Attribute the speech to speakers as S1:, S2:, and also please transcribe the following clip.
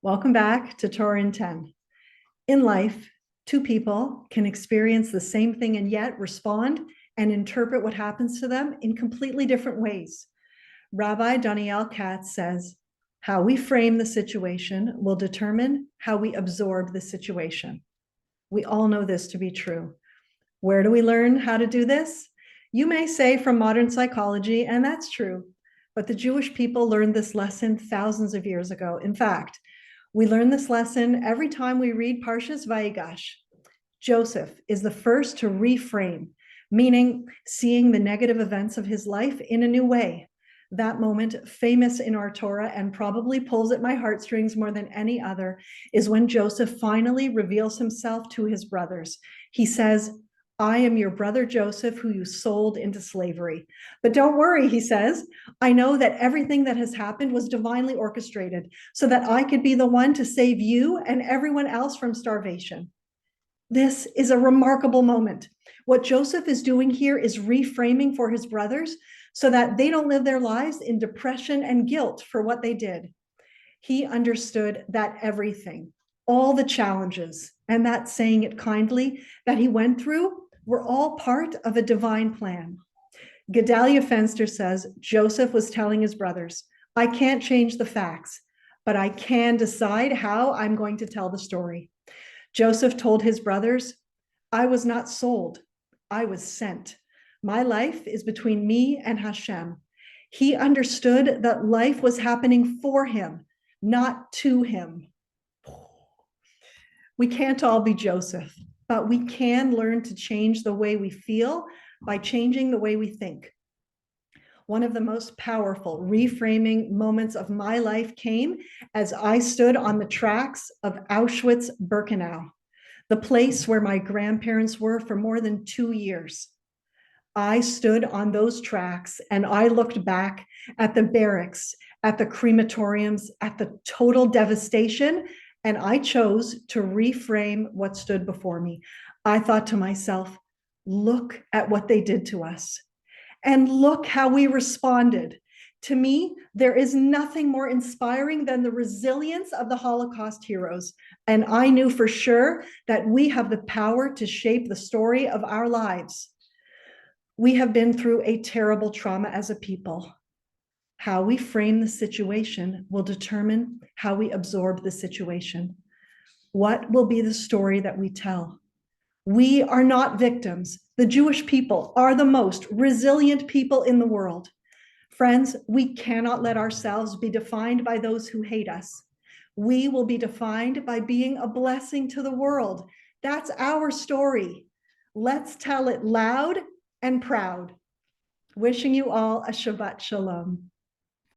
S1: Welcome back to Torah in 10. In life, two people can experience the same thing and yet respond and interpret what happens to them in completely different ways. Rabbi Doniel Katz says, how we frame the situation will determine how we absorb the situation. We all know this to be true. Where do we learn how to do this? You may say from modern psychology, and that's true, but the Jewish people learned this lesson thousands of years ago. In fact, we learn this lesson every time we read Parshas Vayigash. Joseph is the first to reframe, meaning seeing the negative events of his life in a new way. That moment, famous in our Torah and probably pulls at my heartstrings more than any other, is when Joseph finally reveals himself to his brothers. He says, I am your brother Joseph, who you sold into slavery. But don't worry, he says, I know that everything that has happened was divinely orchestrated so that I could be the one to save you and everyone else from starvation. This is a remarkable moment. What Joseph is doing here is reframing for his brothers so that they don't live their lives in depression and guilt for what they did. He understood that everything, all the challenges, and that, saying it kindly, that he went through were all part of a divine plan. Gedalia Fenster says Joseph was telling his brothers, I can't change the facts, but I can decide how I'm going to tell the story. Joseph told his brothers, I was not sold, I was sent. My life is between me and Hashem. He understood that life was happening for him, not to him. We can't all be Joseph, but we can learn to change the way we feel by changing the way we think. One of the most powerful reframing moments of my life came as I stood on the tracks of Auschwitz-Birkenau, the place where my grandparents were for more than 2 years. I stood on those tracks and I looked back at the barracks, at the crematoriums, at the total devastation, and I chose to reframe what stood before me. I thought to myself, look at what they did to us. And look how we responded. To me, there is nothing more inspiring than the resilience of the Holocaust heroes. And I knew for sure that we have the power to shape the story of our lives. We have been through a terrible trauma as a people. How we frame the situation will determine how we absorb the situation. What will be the story that we tell? We are not victims. The Jewish people are the most resilient people in the world. Friends, we cannot let ourselves be defined by those who hate us. We will be defined by being a blessing to the world. That's our story. Let's tell it loud and proud. Wishing you all a Shabbat Shalom.